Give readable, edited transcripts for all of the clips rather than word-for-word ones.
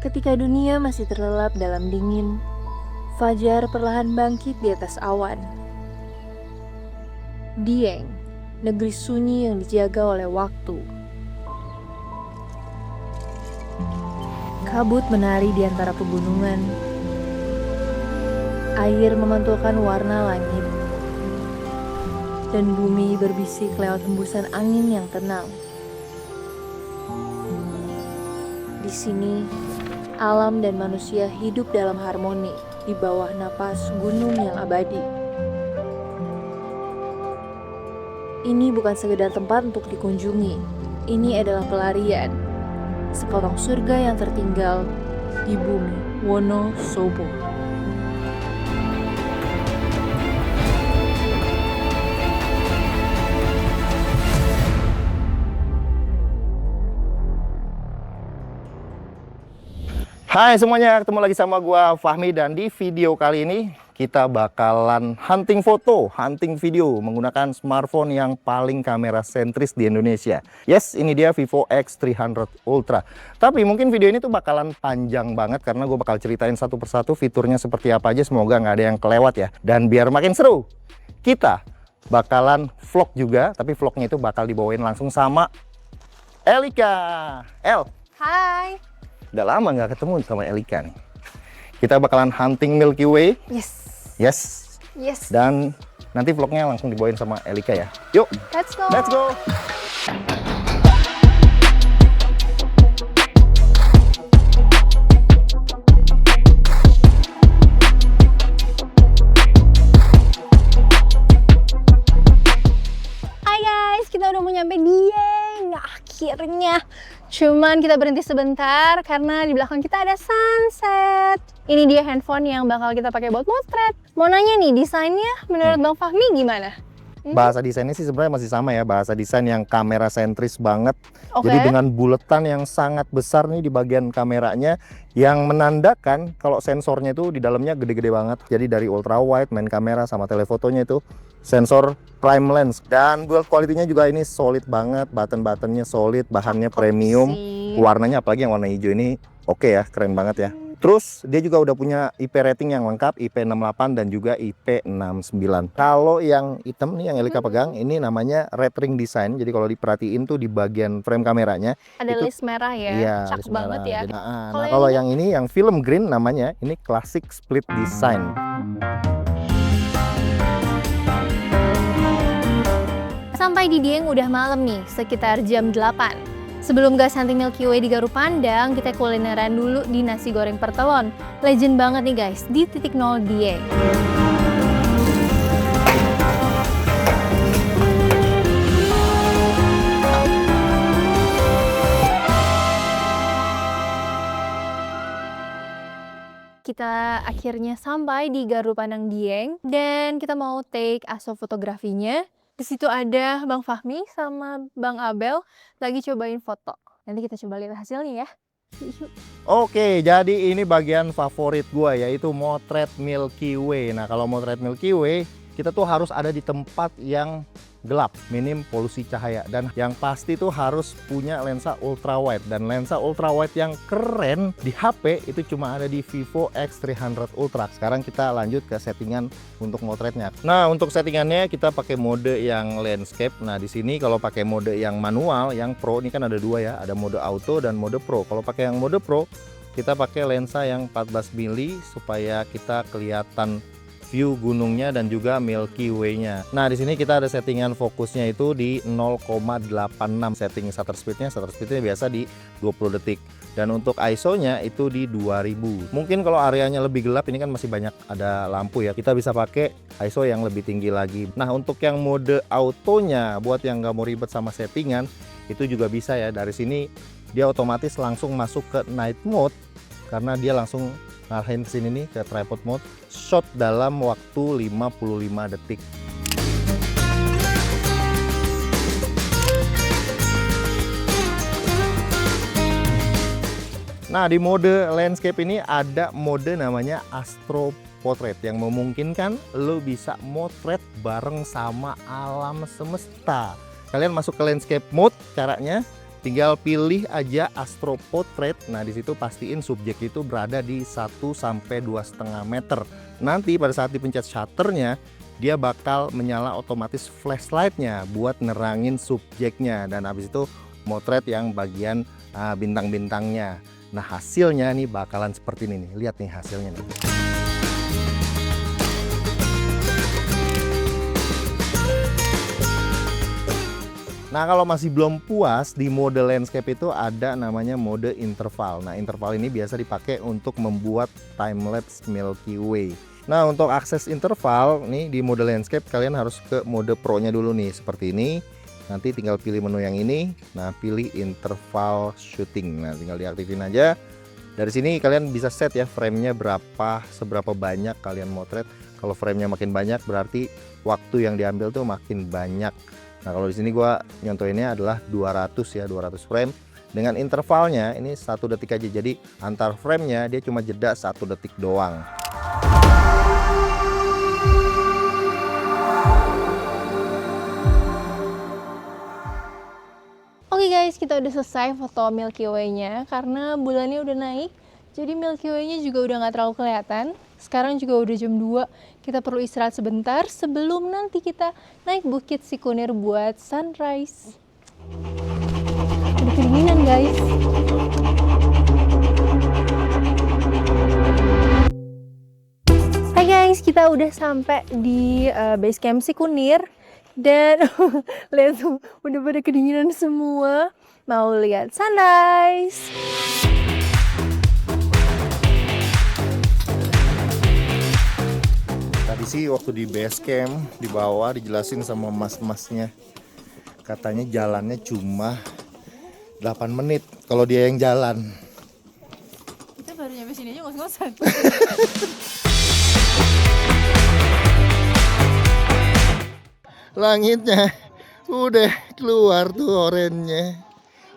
Ketika dunia masih terlelap dalam dingin, fajar perlahan bangkit di atas awan. Dieng, negeri sunyi yang dijaga oleh waktu. Kabut menari di antara pegunungan. Air memantulkan warna langit. Dan bumi berbisik lewat hembusan angin yang tenang. Di sini, alam dan manusia hidup dalam harmoni di bawah napas gunung yang abadi. Ini bukan sekedar tempat untuk dikunjungi. Ini adalah pelarian. Sepotong surga yang tertinggal di bumi Wonosobo. Hai semuanya, ketemu lagi sama gua Fahmi, dan di video kali ini kita bakalan hunting foto, hunting video menggunakan smartphone yang paling kamera sentris di Indonesia. Yes, ini dia Vivo X300 Ultra. Tapi mungkin video ini tuh bakalan panjang banget karena gue bakal ceritain satu persatu fiturnya seperti apa aja. Semoga nggak ada yang kelewat ya. Dan biar makin seru, kita bakalan vlog juga, tapi vlognya itu bakal dibawain langsung sama Elika. El. Hai. Udah lama nggak ketemu sama Elika nih. Kita bakalan hunting Milky Way. Yes. Dan nanti vlognya langsung dibawain sama Elika ya. Yuk. Let's go. Let's go. Hai guys, kita udah mau nyampe Dieng. Akhirnya. Cuman kita berhenti sebentar karena di belakang kita ada sunset. Ini dia handphone yang bakal kita pakai buat motret. Mau nanya nih, desainnya menurut Bang Fahmi gimana? Bahasa desainnya sih sebenarnya masih sama ya, bahasa desain yang kamera sentris banget. Oke. Jadi dengan buletan yang sangat besar nih di bagian kameranya, yang menandakan kalau sensornya itu di dalamnya gede-gede banget. Jadi dari ultra wide, main kamera sama telefotonya itu sensor prime lens, dan build quality-nya juga ini solid banget, button-buttonnya solid, bahannya premium, warnanya apalagi yang warna hijau ini oke ya, keren banget ya. Terus dia juga udah punya IP rating yang lengkap, IP68 dan juga IP69. Kalau yang hitam nih yang Elika pegang, ini namanya red ring design. Jadi kalau diperhatiin tuh di bagian frame kameranya Ada itu, list merah ya, iya, cakep list banget merah. ya. Jadi, nah kalau yang ini yang film green namanya, ini classic split design. Sampai di Dieng udah malam nih, sekitar jam 8. Sebelum gas hunting Milky Way di Garu Pandang, kita kulineran dulu di nasi goreng pertelon. Legend banget nih guys, di titik 0 Dieng. Kita akhirnya sampai di Garu Pandang Dieng dan kita mau take astrofotografinya. Di situ ada Bang Fahmi sama Bang Abel lagi cobain foto. Nanti kita coba lihat hasilnya ya. Yuk. Oke, jadi ini bagian favorit gua, yaitu motret Milky Way. Nah, kalau motret Milky Way, kita tuh harus ada di tempat yang gelap, minim polusi cahaya, dan yang pasti tuh harus punya lensa ultra wide. Dan lensa ultra wide yang keren di HP itu cuma ada di Vivo X300 Ultra. Sekarang kita lanjut ke settingan untuk motretnya. Nah, untuk settingannya kita pakai mode yang landscape. Nah, di sini kalau pakai mode yang manual, yang pro, ini kan ada dua ya, ada mode auto dan mode pro. Kalau pakai yang mode pro, kita pakai lensa yang 14 mili supaya kita kelihatan view gunungnya dan juga Milky Way-nya. Nah, di sini kita ada settingan fokusnya itu di 0,86. Setting shutter speednya biasa di 20 detik. Dan untuk ISO-nya itu di 2000. Mungkin kalau areanya lebih gelap, ini kan masih banyak ada lampu ya, kita bisa pakai ISO yang lebih tinggi lagi. Nah, untuk yang mode autonya, buat yang nggak mau ribet sama settingan, itu juga bisa ya. Dari sini dia otomatis langsung masuk ke night mode, karena dia langsung ngarahin ke sini nih ke tripod mode, shot dalam waktu 55 detik. Nah, di mode landscape ini ada mode namanya Astro Portrait yang memungkinkan lo bisa motret bareng sama alam semesta. Kalian masuk ke landscape mode, caranya Tinggal pilih aja Astro Portrait. Nah, di situ pastiin subjek itu berada di 1 sampai 2,5 meter. Nanti pada saat dipencet shutternya, dia bakal menyala otomatis flashlightnya buat nerangin subjeknya. Dan habis itu motret yang bagian bintang-bintangnya. Nah, hasilnya nih bakalan seperti ini nih. Lihat nih hasilnya nih. Nah, kalau masih belum puas, di mode landscape itu ada namanya mode interval. Nah, interval ini biasa dipakai untuk membuat time-lapse Milky Way. Nah, untuk akses interval nih di mode landscape kalian harus ke mode pro-nya dulu nih, seperti ini. Nanti tinggal pilih menu yang ini. Nah, pilih interval shooting. Nah, tinggal diaktifin aja. Dari sini kalian bisa set ya frame-nya seberapa banyak kalian motret. Kalau frame-nya makin banyak berarti waktu yang diambil tuh makin banyak. Nah, kalau di sini gua nyontohinnya adalah 200 ya, 200 frame. Dengan intervalnya ini 1 detik aja. Jadi antar frame-nya dia cuma jeda 1 detik doang. Oke guys, kita udah selesai foto Milky Way-nya karena bulannya udah naik. Jadi Milky Way-nya juga udah nggak terlalu kelihatan. Sekarang juga udah jam 2, kita perlu istirahat sebentar sebelum nanti kita naik Bukit Sikunir buat sunrise. Udah kedinginan guys. Hai guys, kita udah sampai di base camp Sikunir. Dan lihat tuh, udah pada kedinginan semua. Mau lihat sunrise. Tadi sih waktu di base camp di bawah dijelasin sama mas-masnya, katanya jalannya cuma 8 menit kalau dia yang jalan. Kita baru nyampe sini aja ngos-ngosan. Langitnya udah keluar tuh orennya.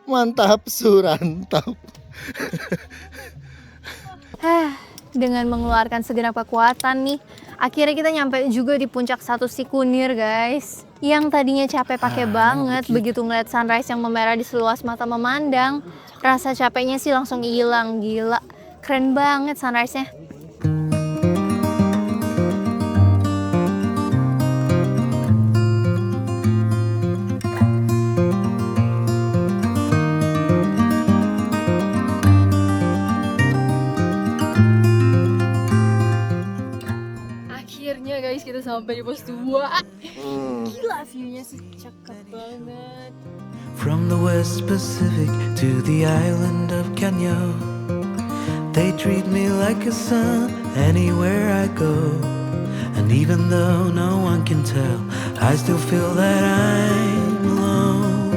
Mantap surantap. Dengan mengeluarkan segenap kekuatan nih, akhirnya kita nyampe juga di puncak 1 Sikunir guys. Yang tadinya capek pakai banget, begitu ngeliat sunrise yang memerah di seluas mata memandang, rasa capeknya sih langsung hilang. Gila, keren banget sunrise-nya. Akhirnya guys kita sampai di pos 2. Gila view-nya sih cakep banget. From the West Pacific to the island of Kenya, they treat me like a son anywhere I go. And even though no one can tell, I still feel that I'm alone.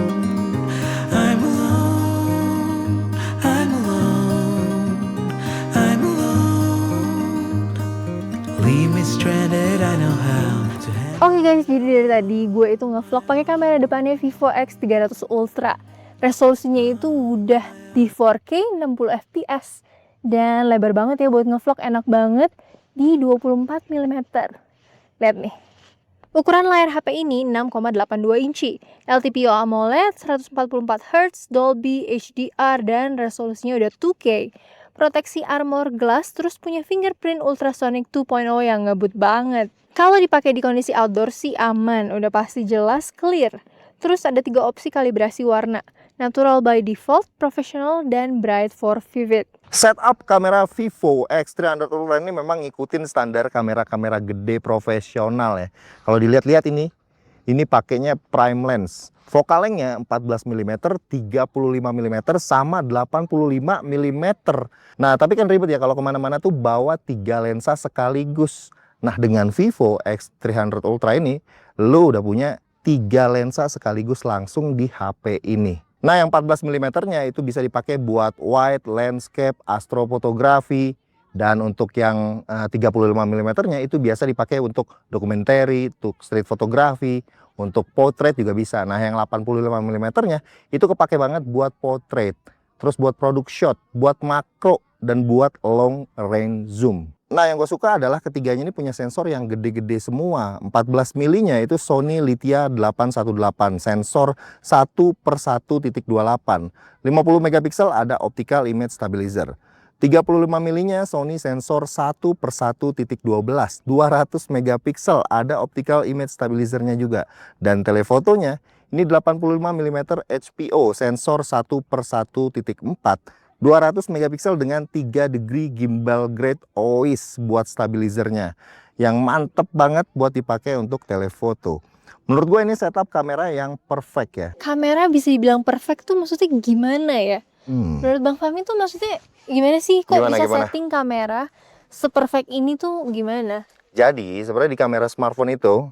I'm alone. I'm alone. I'm alone. Leave me stranded, I know how to handle. Oke guys, jadi dari tadi gue itu ngevlog pakai kamera depannya Vivo X300 Ultra. Resolusinya itu udah di 4K 60 fps dan lebar banget ya buat ngevlog, enak banget di 24 mm. Lihat nih. Ukuran layar HP ini 6,82 inci, LTPO AMOLED 144Hz, Dolby HDR dan resolusinya udah 2K. Proteksi armor glass, terus punya fingerprint ultrasonic 2.0 yang ngebut banget. Kalau dipakai di kondisi outdoor sih aman, udah pasti jelas clear. Terus ada 3 opsi kalibrasi warna, natural by default, professional, dan bright for vivid. Setup kamera Vivo X300 Ultra ini memang ngikutin standar kamera-kamera gede profesional ya. Kalau dilihat-lihat ini pakainya prime lens. Focal lengthnya 14 mm, 35 mm, sama 85 mm. Nah, tapi kan ribet ya kalau kemana-mana tuh bawa 3 lensa sekaligus. Nah, dengan Vivo X300 Ultra ini, lu udah punya 3 lensa sekaligus langsung di HP ini. Nah, yang 14 mm-nya itu bisa dipakai buat wide, landscape, astrofotografi. Dan untuk yang 35 mm-nya itu biasa dipakai untuk dokumenter, untuk street fotografi, untuk portrait juga bisa. Nah, yang 85 mm-nya itu kepake banget buat portrait. Terus buat product shot, buat makro, dan buat long range zoom. Nah, yang gue suka adalah ketiganya ini punya sensor yang gede-gede semua. 14 milinya itu Sony Lithia 818, sensor 1/1.28. 50 megapiksel ada optical image stabilizer. 35 milinya Sony sensor 1/1.12, 200 megapiksel ada optical image stabilizernya juga. Dan telefotonya ini 85 mm HPO, sensor 1/1.4. 200 megapiksel dengan 3 degree gimbal grade OIS buat stabilizernya, yang mantep banget buat dipakai untuk telefoto. Menurut gue ini setup kamera yang perfect ya. Kamera bisa dibilang perfect tuh maksudnya gimana ya? Menurut Bang Fahmi tuh maksudnya gimana sih? Kok Gimana, bisa gimana? setting kamera seperfect ini tuh gimana? Jadi sebenarnya di kamera smartphone itu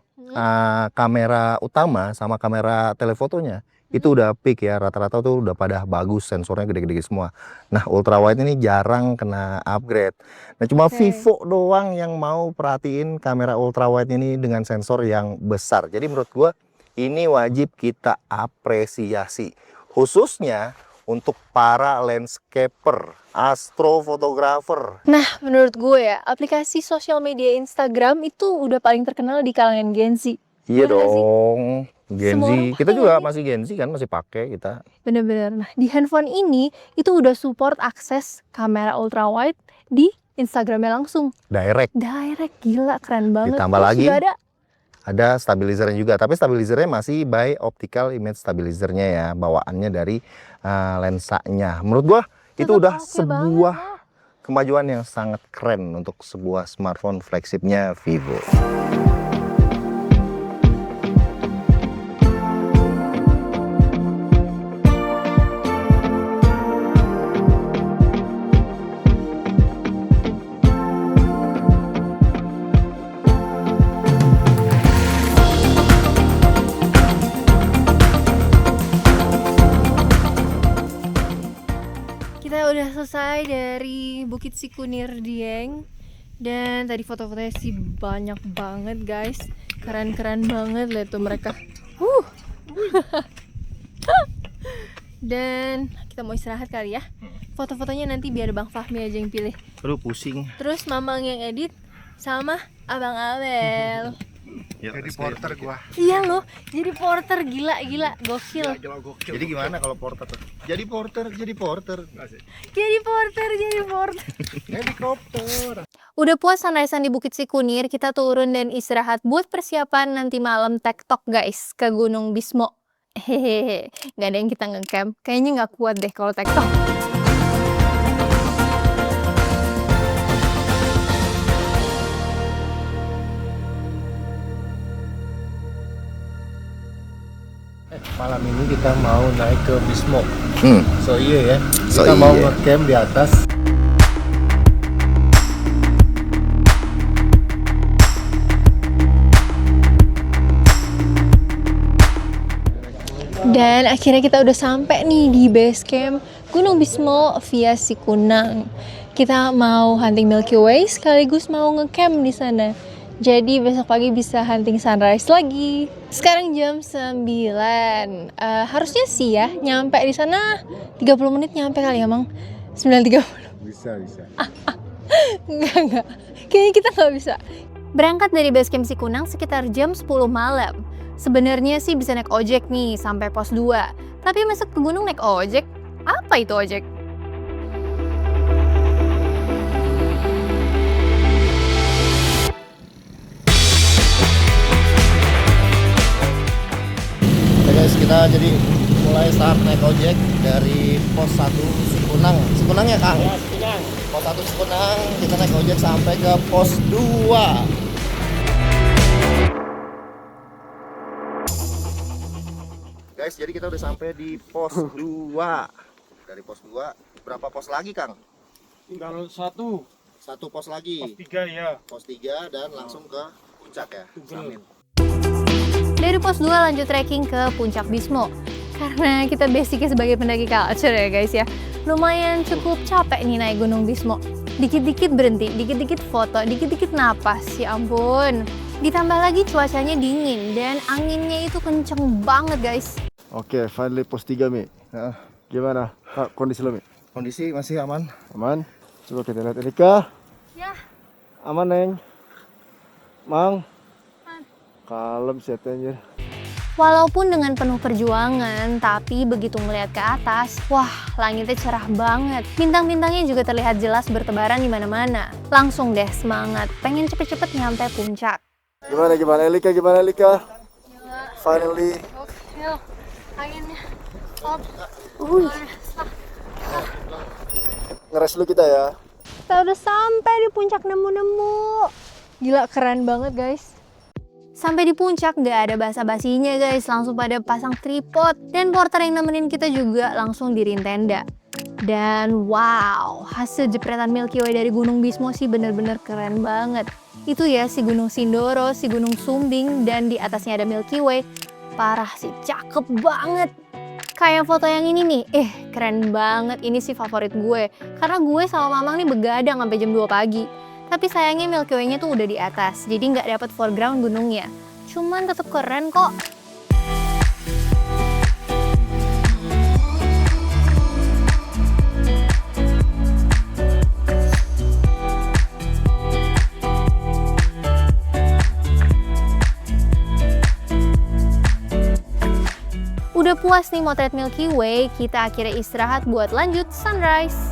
kamera utama sama kamera telefotonya itu udah peak ya, rata-rata tuh udah pada bagus, sensornya gede-gede semua. Nah, ultrawide ini jarang kena upgrade. Nah, cuma Vivo doang yang mau perhatiin kamera ultrawide ini dengan sensor yang besar. Jadi menurut gua ini wajib kita apresiasi, khususnya untuk para landscaper, astrofotografer. Nah, menurut gue ya, aplikasi sosial media Instagram itu udah paling terkenal di kalangan Gen Z. Iya Bener gak sih? dong, Gen Semua Z. orang Kita pakai juga nggak sih? masih Gen Z kan, masih pakai kita. Bener-bener. Nah, di handphone ini itu udah support akses kamera ultrawide di Instagramnya langsung. Direct. Gila, keren banget. Ditambah Terus lagi, juga ada stabilizernya juga, tapi stabilizernya masih by optical image stabilizernya ya, bawaannya dari lensanya. Menurut gua itu tetep udah oke sebuah banget lah. kemajuan yang sangat keren untuk sebuah smartphone flagshipnya Vivo. Kita udah selesai dari Bukit Sikunir Dieng. Dan tadi foto-fotonya sih banyak banget guys. Keren-keren banget, lihat tuh mereka. Dan kita mau istirahat kali ya. Foto-fotonya nanti biar Bang Fahmi aja yang pilih. Aduh pusing. Terus Mamang yang edit sama Abang Abel. Jadi porter gua. Iya loh, jadi porter, gila gokil. Jadi gimana kalau porter? Jadi porter. Jadi porter. Helikopter. Udah puas sunrise-an di Bukit Sikunir, kita turun dan istirahat buat persiapan nanti malam tektok guys ke Gunung Bismo. Hehehe, nggak ada yang kita ngecamp. Kayaknya nggak kuat deh kalau tektok. Malam ini kita mau naik ke Bismo. So iya ya, So kita mau iya. ngecamp di atas. Dan akhirnya kita udah sampai nih di base camp Gunung Bismo via Sikunang. Kita mau hunting Milky Way sekaligus mau ngecamp di sana. Jadi besok pagi bisa hunting sunrise lagi. Sekarang jam 9. Harusnya sih ya nyampe di sana 30 menit nyampe kali ya, Mang. 9.30. Bisa. Enggak. Kayaknya kita nggak bisa. Berangkat dari base camp Sikunang sekitar jam 10 malam. Sebenarnya sih bisa naik ojek nih sampai pos 2. Tapi masuk ke gunung naik ojek? Apa itu ojek? Ya guys, kita jadi mulai start naik ojek dari pos 1 Sikunang. Sikunang ya Kang? Ya, Sikunang. Pos 1 Sikunang, kita naik ojek sampai ke pos 2. Guys, jadi kita udah sampai di pos 2. Dari pos 2, berapa pos lagi Kang? Tinggal satu, Satu pos lagi. pos 3 ya. Pos 3 dan langsung ke puncak ya. Summit. Dari pos 2 lanjut trekking ke puncak Bismo. Karena kita basicnya sebagai pendaki culture ya guys ya. Lumayan cukup capek nih naik Gunung Bismo. Dikit-dikit berhenti, dikit-dikit foto, dikit-dikit napas. Ya ampun. Ditambah lagi cuacanya dingin dan anginnya itu kenceng banget guys. Oke, finally pos 3 Mi. Nah, Gimana kondisi lo Mi? kondisi masih aman. Aman? Coba kita lihat ini kah? Ya, Aman, Neng. Mang. Kalem sih anjir. Walaupun dengan penuh perjuangan, tapi begitu melihat ke atas, wah langitnya cerah banget. Bintang-bintangnya juga terlihat jelas bertebaran di mana-mana. Langsung deh semangat, pengen cepet-cepet nyampe puncak. Gimana Elika? Finally. Yuk, anginnya. Stop. Ngeres dulu kita ya. Kita udah sampai di puncak nemu-nemu. Gila, keren banget guys. Sampai di puncak nggak ada basa-basinya guys, langsung pada pasang tripod. Dan porter yang nemenin kita juga langsung diriin tenda. Dan wow, hasil jepretan Milky Way dari Gunung Bismo sih bener-bener keren banget. Itu ya si Gunung Sindoro, si Gunung Sumbing, dan di atasnya ada Milky Way. Parah sih, cakep banget. Kayak foto yang ini nih, keren banget, ini sih favorit gue. Karena gue sama Mamang nih begadang sampai jam 2 pagi. Tapi sayangnya Milky Way-nya tuh udah di atas, jadi nggak dapet foreground gunungnya. Cuman tetep keren kok. Udah puas nih motret Milky Way, kita akhirnya istirahat buat lanjut sunrise.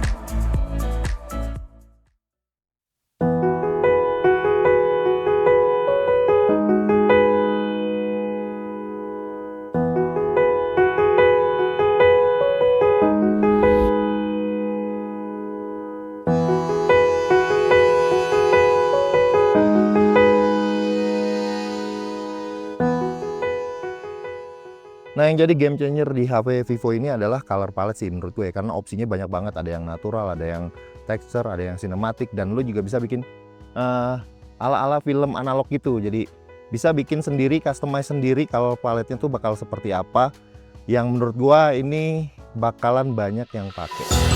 Nah, yang jadi game changer di HP Vivo ini adalah color palette sih menurut gue, karena opsinya banyak banget. Ada yang natural, ada yang texture, ada yang cinematic, dan lu juga bisa bikin ala-ala film analog gitu. Jadi bisa bikin sendiri, customize sendiri color palette-nya tuh bakal seperti apa. Yang menurut gue ini bakalan banyak yang pakai.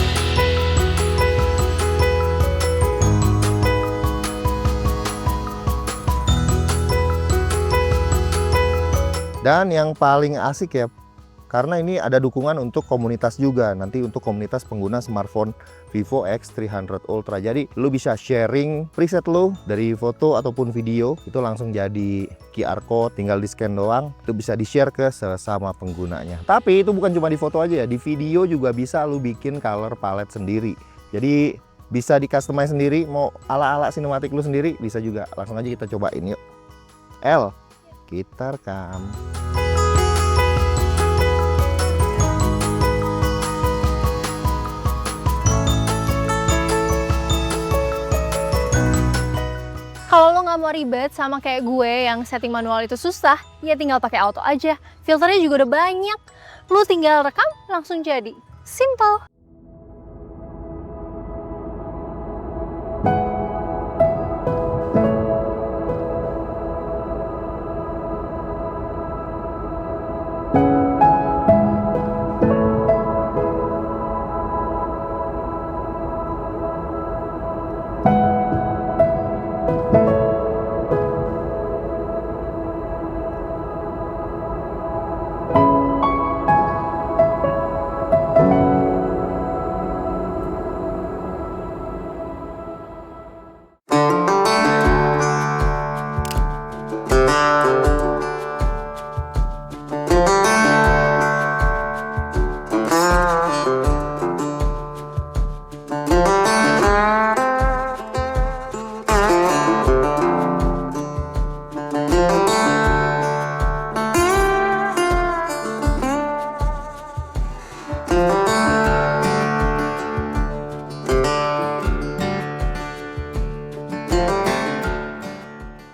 Dan yang paling asik ya, karena ini ada dukungan untuk komunitas juga, nanti untuk komunitas pengguna smartphone Vivo X300 Ultra. Jadi lu bisa sharing preset lu dari foto ataupun video, itu langsung jadi QR code, tinggal di scan doang, itu bisa di share ke sesama penggunanya. Tapi itu bukan cuma di foto aja ya, di video juga bisa lu bikin color palette sendiri. Jadi bisa di customize sendiri, mau ala-ala sinematik lu sendiri bisa juga. Langsung aja kita cobain yuk. L, kita rekam. Kalau lo nggak mau ribet sama kayak gue yang setting manual itu susah, ya tinggal pakai auto aja. Filternya juga udah banyak. Lo tinggal rekam, langsung jadi. Simple.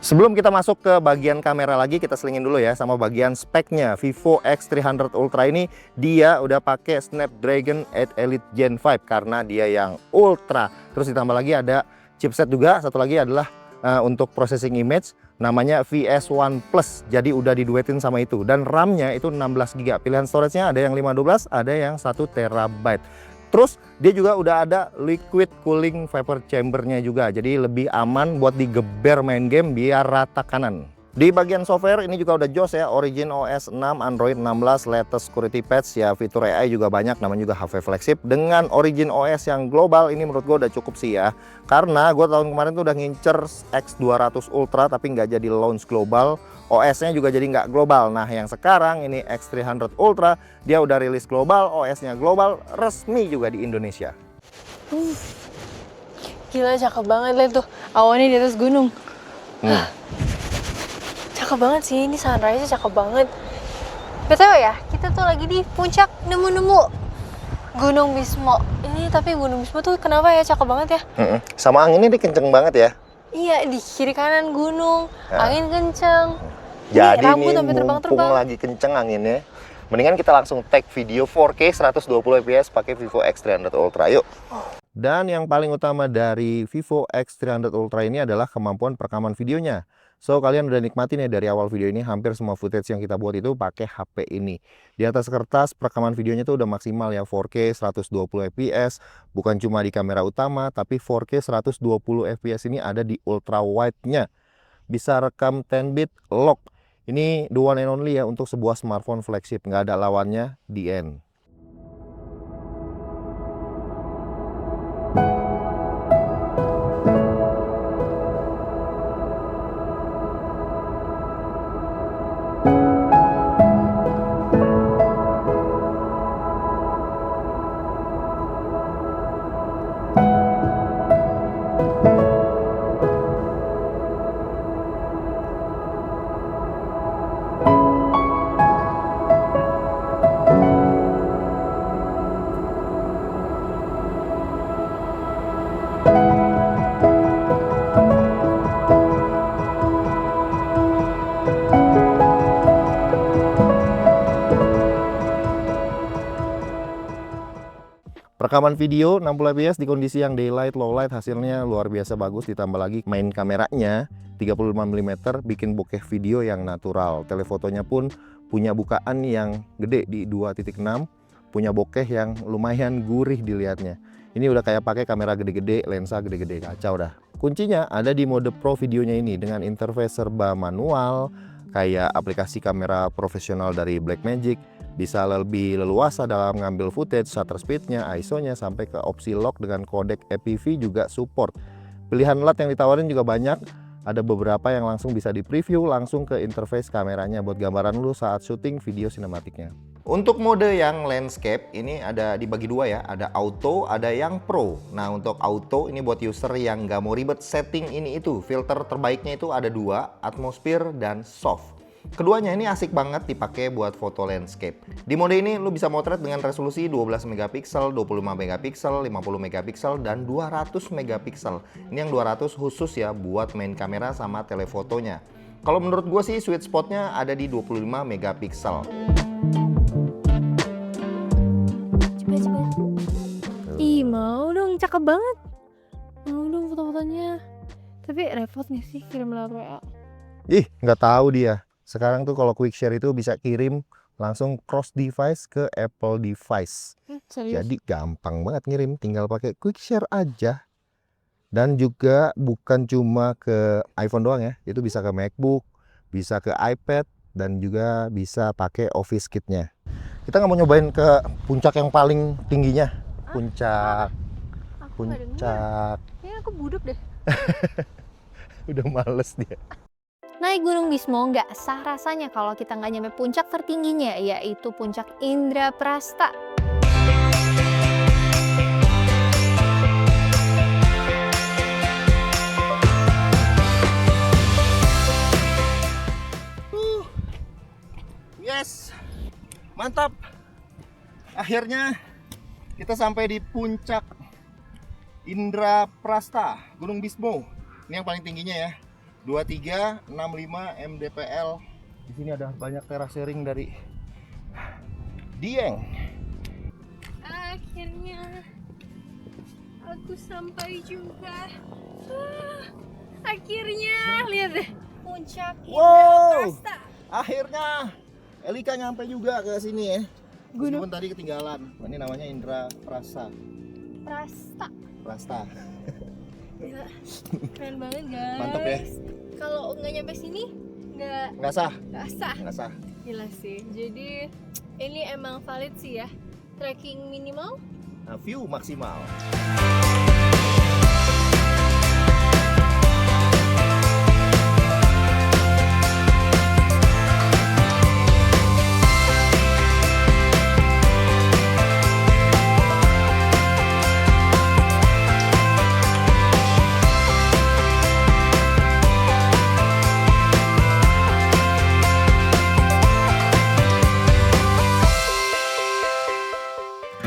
Sebelum kita masuk ke bagian kamera lagi, kita selingin dulu ya sama bagian speknya. Vivo X300 Ultra ini dia udah pakai Snapdragon 8 Elite Gen 5 karena dia yang Ultra. Terus ditambah lagi ada chipset juga, satu lagi adalah untuk processing image namanya VS1 Plus. Jadi udah diduetin sama itu, dan RAM-nya itu 16 GB. Pilihan storage-nya ada yang 512, ada yang 1 TB. Terus dia juga udah ada liquid cooling vapor chamber-nya juga, jadi lebih aman buat digeber main game biar rata kanan. Di bagian software ini juga udah jos ya, Origin OS 6, Android 16, latest security patch ya, fitur AI juga banyak, namanya juga HV Flagship. Dengan Origin OS yang global ini menurut gue udah cukup sih ya. Karena gue tahun kemarin tuh udah ngincer X200 Ultra tapi nggak jadi launch global. OS-nya juga jadi nggak global. Nah yang sekarang ini X300 Ultra dia udah rilis global, OS-nya global, resmi juga di Indonesia. Gila cakep banget, lihat tuh awannya di atas gunung. Cakep banget sih, ini sunrise-nya cakep banget. BTW ya, kita tuh lagi di puncak nemu-nemu Gunung Bismo. Ini tapi Gunung Bismo tuh kenapa ya cakep banget ya? Sama anginnya dia kenceng banget ya. Iya, di kiri kanan gunung, angin kenceng. Jadi rambut nih sampai mumpung terbang-terbang. lagi kenceng anginnya, mendingan kita langsung take video 4K 120 fps pakai Vivo X300 Ultra. Yuk. Dan yang paling utama dari Vivo X300 Ultra ini adalah kemampuan perekaman videonya. So kalian udah nikmatin ya dari awal video ini, hampir semua footage yang kita buat itu pakai HP ini. Di atas kertas perekaman videonya tuh udah maksimal ya, 4K 120 fps. Bukan cuma di kamera utama, tapi 4K 120 fps ini ada di ultra wide-nya. Bisa rekam 10-bit lock. Ini the one and only ya untuk sebuah smartphone flagship, nggak ada lawannya di end. Rekaman video 60 fps di kondisi yang daylight, low light hasilnya luar biasa bagus. Ditambah lagi main kameranya 35 mm bikin bokeh video yang natural. Telefotonya pun punya bukaan yang gede di 2.6, punya bokeh yang lumayan gurih dilihatnya. Ini udah kayak pakai kamera gede-gede, lensa gede-gede, kacau dah. Kuncinya ada di mode pro videonya ini dengan interface serba manual kayak aplikasi kamera profesional dari Blackmagic. Bisa lebih leluasa dalam ngambil footage, shutter speednya, ISO-nya, sampai ke opsi lock dengan kodek APV juga support. Pilihan LUT yang ditawarin juga banyak, ada beberapa yang langsung bisa di preview langsung ke interface kameranya buat gambaran lu saat syuting video sinematiknya. Untuk mode yang landscape ini ada dibagi dua ya, ada auto, ada yang pro. Nah untuk auto ini buat user yang nggak mau ribet setting ini itu, filter terbaiknya itu ada dua, atmosphere dan soft. Keduanya ini asik banget dipakai buat foto landscape. Di mode ini lu bisa motret dengan resolusi 12 megapiksel, 25 megapiksel, 50 megapiksel, dan 200 megapiksel. Ini yang 200 khusus ya buat main kamera sama telefotonya. Kalau menurut gue sih sweet spotnya ada di 25 megapiksel. Coba. Ih, mau dong, cakep banget. Mau dong foto-fotonya. Tapi repot nih sih kirim lewat WA. Ih, nggak tahu dia. Sekarang tuh kalau quick share itu bisa kirim langsung cross device ke Apple device. Serius? Jadi gampang banget ngirim, tinggal pakai quick share aja. Dan juga bukan cuma ke iPhone doang ya, itu bisa ke MacBook, bisa ke iPad, dan juga bisa pakai Office Kit-nya. Kita nggak mau nyobain ke puncak yang paling tingginya. Puncak. Kayaknya aku budek deh. Udah males dia. Naik Gunung Bismo nggak sah rasanya kalau kita nggak nyampe puncak tertingginya, yaitu puncak Indraprasta. Yes, mantap. Akhirnya kita sampai di puncak Indraprasta, Gunung Bismo. Ini yang paling tingginya ya. 2365 mdpl. Di sini ada banyak terasering dari Dieng. Akhirnya aku sampai juga. Akhirnya lihat deh puncak Indraprasta. Akhirnya Elika nyampe juga ke sini ya. Meskipun tadi ketinggalan. Ini namanya Indraprasta. Prasta. Gila, keren banget guys. Mantap ya. Kalau nggak nyampe sini Nggak sah? nggak sah. Nggak sah. Gila sih. Jadi ini emang valid sih ya. Tracking minimal. Nah, view maksimal.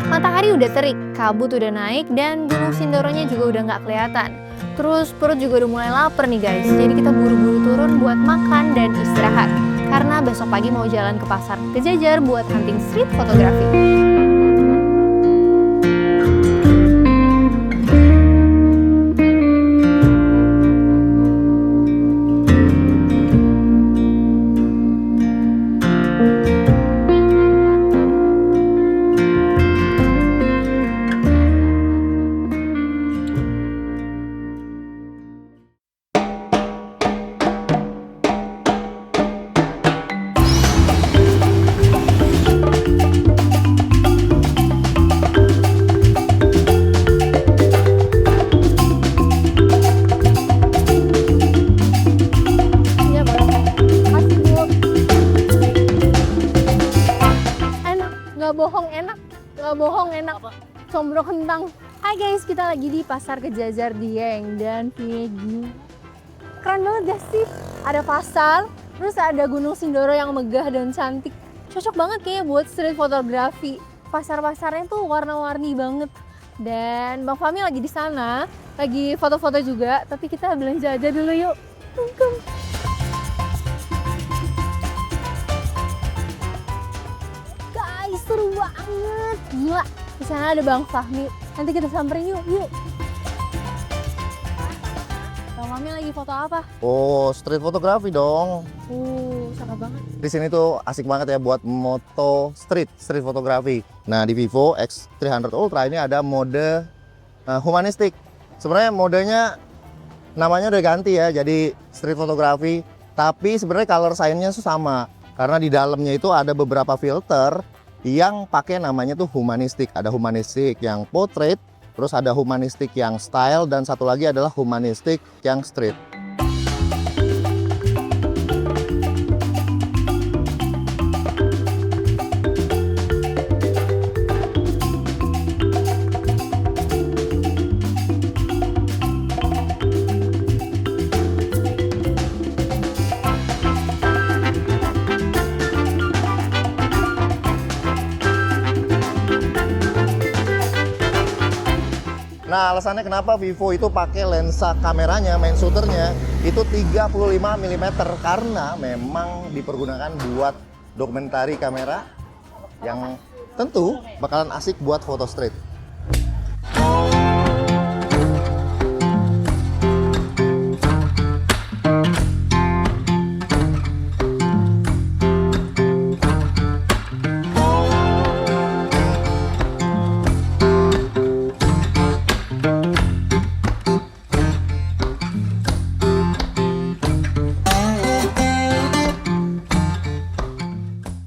Matahari udah terik, kabut udah naik, dan Gunung Sindoronya juga udah nggak kelihatan. Terus perut juga udah mulai lapar nih guys, jadi kita buru-buru turun buat makan dan istirahat. Karena besok pagi mau jalan ke pasar Kejajar buat hunting street fotografi. Iya boleh. Kasih Bu. Enak, nggak bohong enak, nggak bohong enak. Combro kentang. Hai guys, kita lagi di pasar Kejajar Dieng dan view keren banget gak sih? Ada pasar, terus ada Gunung Sindoro yang megah dan cantik. Cocok banget kayaknya buat street fotografi. Pasar-pasarnya tuh warna-warni banget. Dan Bang Fahmi lagi di sana, lagi foto-foto juga. Tapi kita belanja aja dulu yuk. Come. Guys, seru banget. Gila. Di sana ada Bang Fahmi. Nanti kita samperin yuk. Bang Fahmi lagi foto apa? Oh, street fotografi dong. Cakep banget. Di sini tuh asik banget ya buat moto street fotografi. Nah, di Vivo X300 Ultra ini ada mode humanistik. Sebenarnya modenya namanya udah ganti ya, jadi street fotografi. Tapi sebenarnya color sign-nya tuh sama. Karena di dalamnya itu ada beberapa filter yang pakai namanya tuh humanistik. Ada humanistik yang portrait, terus ada humanistik yang style, dan satu lagi adalah humanistik yang street. Nah, alasannya kenapa Vivo itu pakai lensa kameranya, main shooternya itu 35 mm karena memang dipergunakan buat dokumentari kamera yang tentu bakalan asik buat foto street.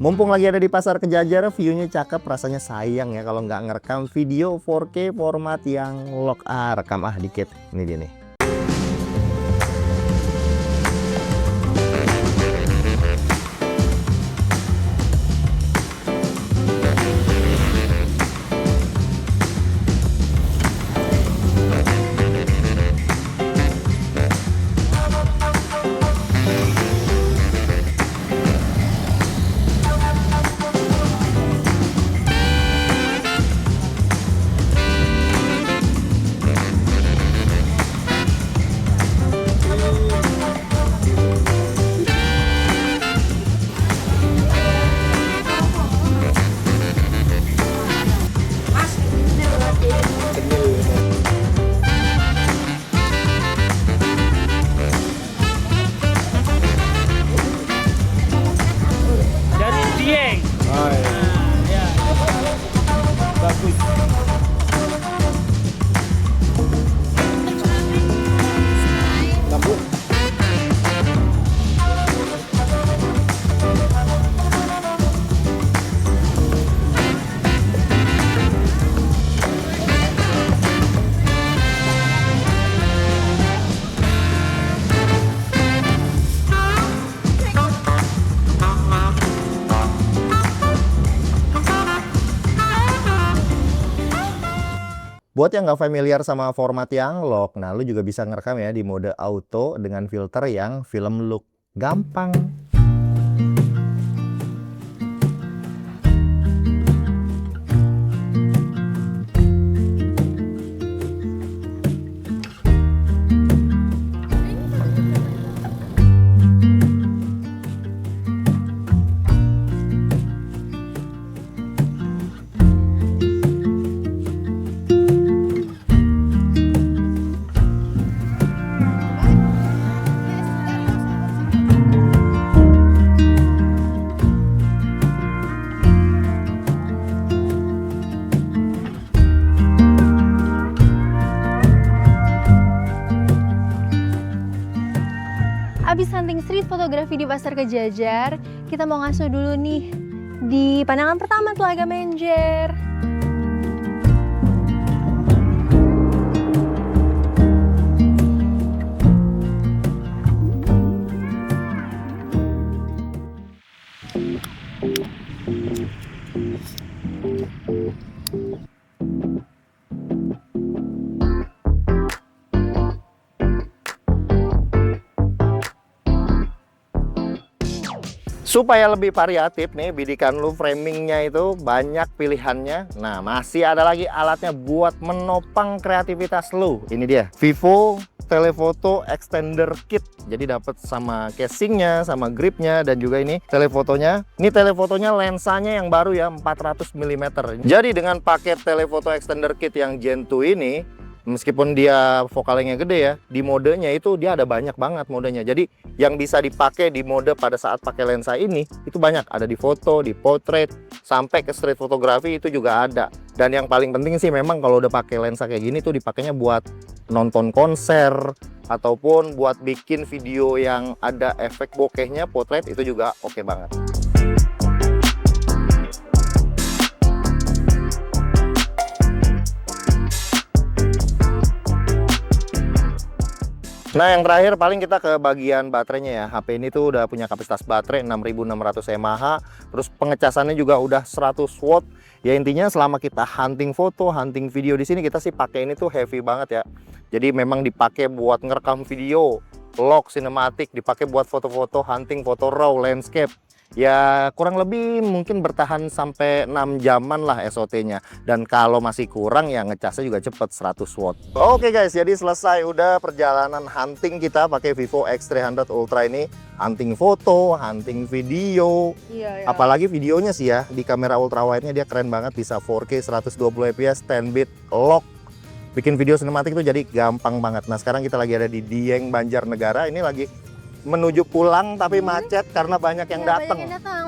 Mumpung lagi ada di pasar Kejajar, view-nya cakep, rasanya sayang ya kalau nggak ngerekam video 4K format yang lock. Rekam dikit. Ini dia nih. Buat yang nggak familiar sama format yang lock, nah lu juga bisa ngerekam ya di mode auto dengan filter yang film look. Gampang. Abis hunting street fotografi di Pasar Kejajar, kita mau ngaso dulu nih di pandangan pertama Telaga Menjer. Supaya lebih variatif nih, bidikan lu framingnya itu banyak pilihannya. Nah, masih ada lagi alatnya buat menopang kreativitas lu. Ini dia, Vivo Telephoto Extender Kit. Jadi dapat sama casingnya, sama gripnya, dan juga ini telefotonya. Ini telefotonya lensanya yang baru ya, 400 mm. Jadi dengan paket Telephoto Extender Kit yang Gen 2 ini, meskipun dia vokalnya gede ya, di modenya itu dia ada banyak banget modenya. Jadi yang bisa dipakai di mode pada saat pakai lensa ini itu banyak, ada di foto, di portrait, sampai ke street fotografi itu juga ada. Dan yang paling penting sih memang kalau udah pakai lensa kayak gini tuh dipakainya buat nonton konser ataupun buat bikin video yang ada efek bokehnya, portrait itu juga oke banget. Nah, yang terakhir paling kita ke bagian baterainya ya. HP ini tuh udah punya kapasitas baterai 6600 mAh, terus pengecasannya juga udah 100 watt. Ya intinya selama kita hunting foto, hunting video di sini kita sih pakai ini tuh heavy banget ya. Jadi memang dipakai buat ngerekam video, log, sinematik, dipakai buat foto-foto, hunting, foto raw, landscape. Ya kurang lebih mungkin bertahan sampai 6 jaman lah SOT-nya. Dan kalau masih kurang ya ngecasnya juga cepet 100 watt. Oke guys, jadi selesai udah perjalanan hunting kita pakai Vivo X300 Ultra ini. Hunting foto, hunting video. Iya. Apalagi videonya sih ya, di kamera ultrawide-nya dia keren banget, bisa 4K 120 fps, 10 bit lock. Bikin video sinematik itu jadi gampang banget. Nah, sekarang kita lagi ada di Dieng, Banjarnegara. Ini lagi menuju pulang tapi macet karena banyak yang datang.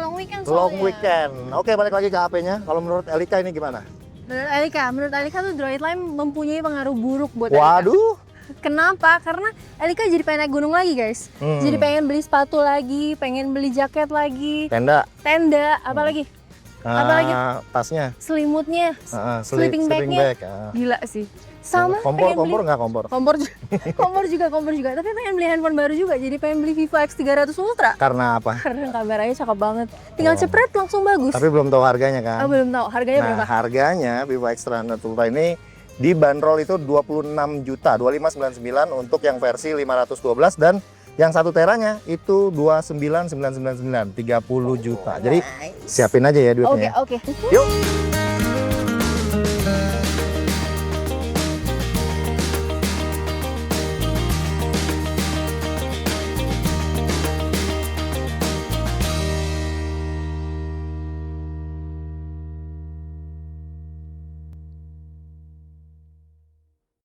Long weekend Long soalnya. weekend. Oke, balik lagi ke HP-nya. Kalau menurut Elika ini gimana? Menurut Elika tuh Droid Line mempunyai pengaruh buruk buat Elika. Waduh. Kenapa? Karena Elika jadi pengen naik gunung lagi guys. Jadi pengen beli sepatu lagi, pengen beli jaket lagi, Tenda. apalagi Apalagi? Tasnya. selimutnya, Sleeping bag-nya. bag. Gila sih. Sama Kompor pengen beli- nggak kompor? kompor juga. Tapi pengen beli handphone baru juga. Jadi pengen beli Vivo X300 Ultra. Karena apa? Karena kameranya cakep banget. Tinggal Oh. cepret langsung bagus. Tapi belum tahu harganya kan? Oh, belum tahu harganya Nah, berapa. harganya Vivo X300 Ultra ini dibanderol itu 26 juta, 2599 untuk yang versi 512 dan yang 1 teranya itu 29999, 30 juta. Jadi siapin aja ya duitnya. Oke. Yuk.